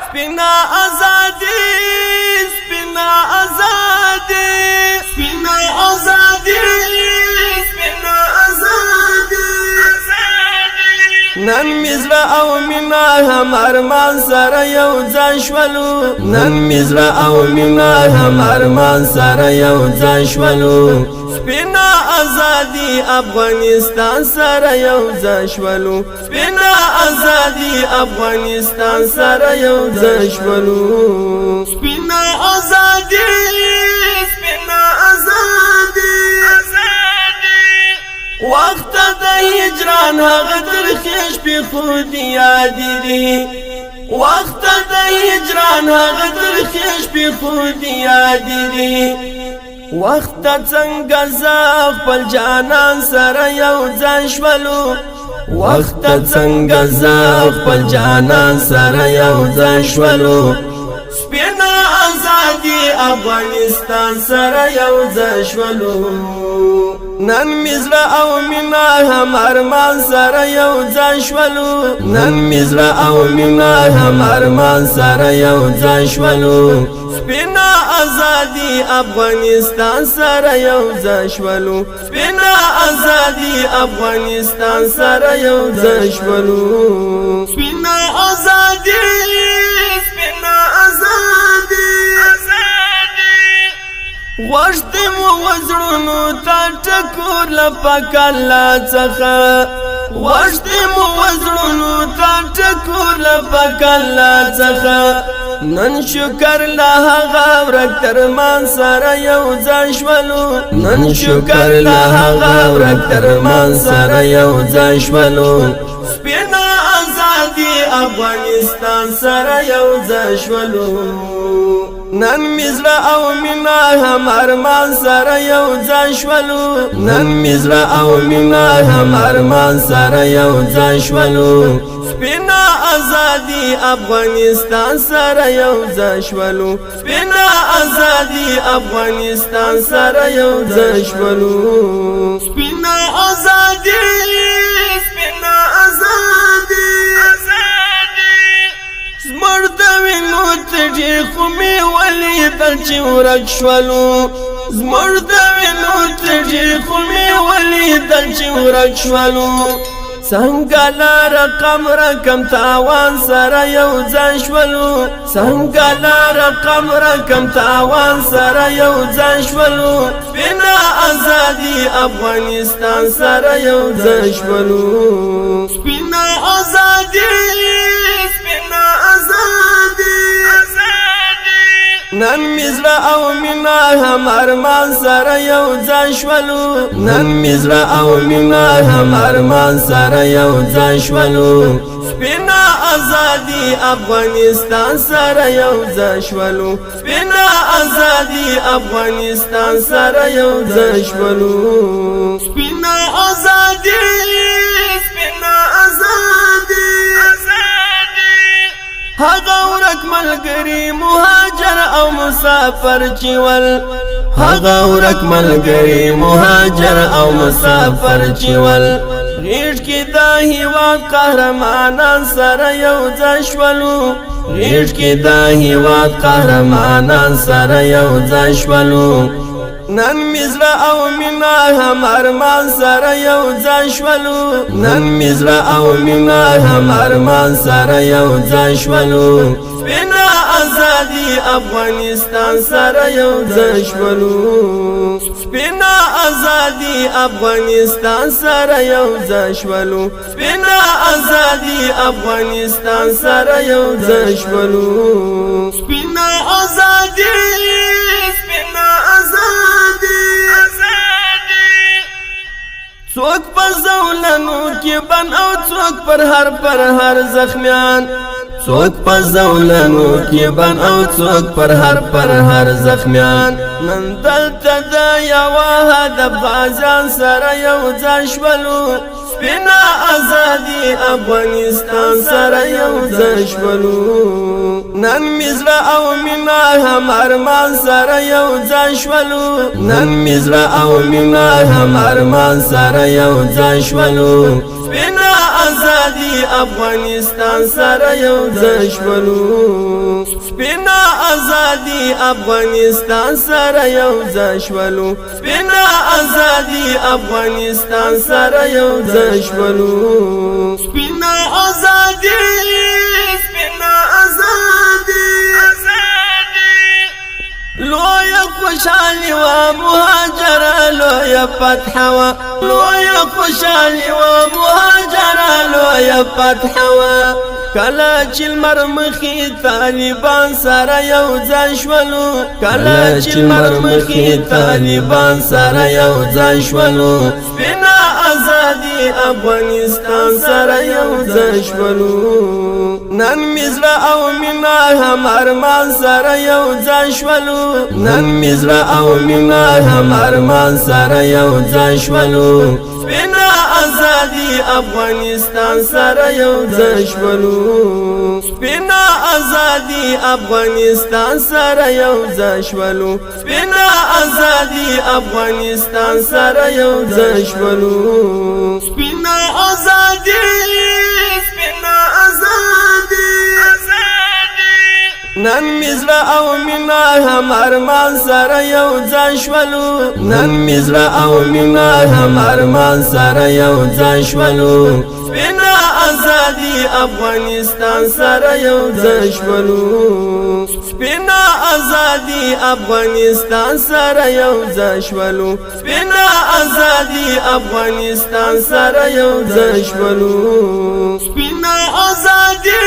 سپینا ازادي سپینا ازادي سپینا ازادي سپینا ازادي نن مزرا او مینا هم ارمان سره یو ځای شولو نن مزرا او مینا هم ارمان سره یو ځای شولو سپینا ازادي افغانستان سره یو ځای شولو سپینا ازادي افغانستان سره یو ځای شولو سپینا ازادي سپینا ازادي وقت د هجران هغه درخش په خود یاد دي وقت د هجران هغه درخش په خود یاد دي وقت څنګه زاف پل جانان سره یو ځای شولو وقت څنګه زاف پل جانان سره یو ځای شولو سپینا ازادي افغانستان سره یو ځای شولو نن مزرا او مینا هم ارمان سره یو ځای شولو نن مزرا او مینا هم ارمان سره یو ځای شولو سپینا ازادي افغانستان سره یو ځای شولو سپینا ازادي افغانستان سره یو ځای شولو سپینا ازادي سپینا ازادي غوشت مو وزرونو تا ټکور لپک الله څخه غوشت مو وزرونو تا ټکور لپک الله څخه نن شکر له هغه ورک ترمان سره یو ځای شولو نن شکر له هغه ورک ترمان سره یو ځای شولو سپینا ازادي افغانستان سره یو ځای شولو نن مزرا او مینا هم ارمان سره یو ځای شولو نن مزرا او مینا هم ارمان سره یو ځای شولو سپینا ازادي افغانستان سره یو ځای شولو سپینا ازادي افغانستان سره یو ځای شولو سپینا ازادي سپینا ازادي زمرد وینو تجی خومی ولی دلچی ورک شولو زمرد وینو تجی خومی ولی دلچی ورک شولو سنگالا رقم تاوان سره یو ځای شولو سنگالا رقم تاوان سره یو ځای شولو سپینا ازادي افغانستان سره یو ځای شولو سپینا ازادي سپینا ازادي نن مزرا او مینا هم ارمان سره یو ځای شولو نن مزرا او مینا هم ارمان سره یو ځای شولو سپینا ازادي افغانستان سره یو ځای شولو سپینا ازادي افغانستان سره یو ځای شولو سپینا ازادي سپینا ازادي هغه ورک ملګری مهاجر او مسافر چول هغه ورک ملګری مهاجر او مسافر چول غیږ کې د هیواد قهرمانان سره یو ځای شولو غیږ کې د هیواد قهرمانان سره یو ځای شولو نن مزرا او مینا هم ارمان سره یو ځای شولو نن مزرا او مینا هم ارمان سره یو ځای شولو سپینا ازادي افغانستان سره یو ځای شولو سپینا ازادي افغانستان سره یو ځای شولو سپینا ازادي افغانستان سره یو ځای شولو سپینا ازادي سپینا ازادي څوک په زولنو کې بن او څوک پر هر زخمیان څوک په زولنو کې بن او څوک پر هر زخمیان نن دلته د یوه هدف غازیان سره یو ځای شولو سپینا ازادي افغانستان سره یو ځای شولو نن مزرا او مینا هم ارمان سره یو ځای شولو نن مزرا او مینا هم ارمان سره یو ځای شولو سپینا ازادي افغانستان سره یو ځای شولو سپینا ازادي افغانستان سره یو ځای شولو سپینا ازادي افغانستان سره یو ځای شولو سپینا ازادي لویا خوشحالی و مهاجر لویا فتح و لویا خوشحالی و مهاجر لویا فتح و کلا چې مرمخي طالبان سره یو ځای شولو کلا چې مرمخي طالبان سره یو ځای شولو سپینا ازادي افغانستان سره یو ځای شولو نن مزرا او مینا هم ارمان سره یو ځای شولو نن مزرا او مینا هم ارمان سره یو ځای شولو سپینا ازادي افغانستان سره یو ځای شولو سپینا ازادي افغانستان سره یو ځای شولو سپینا ازادي افغانستان سره یو ځای شولو سپینا ازادي نن مزرا او مینا هم ارمان سره یو ځای شولو نن مزرا او مینا هم ارمان سره یو ځای شولو سپینا ازادي افغانستان سره یو ځای شولو سپینا ازادي افغانستان سره یو ځای شولو سپینا ازادي افغانستان سره یو ځای شولو سپینا ازادي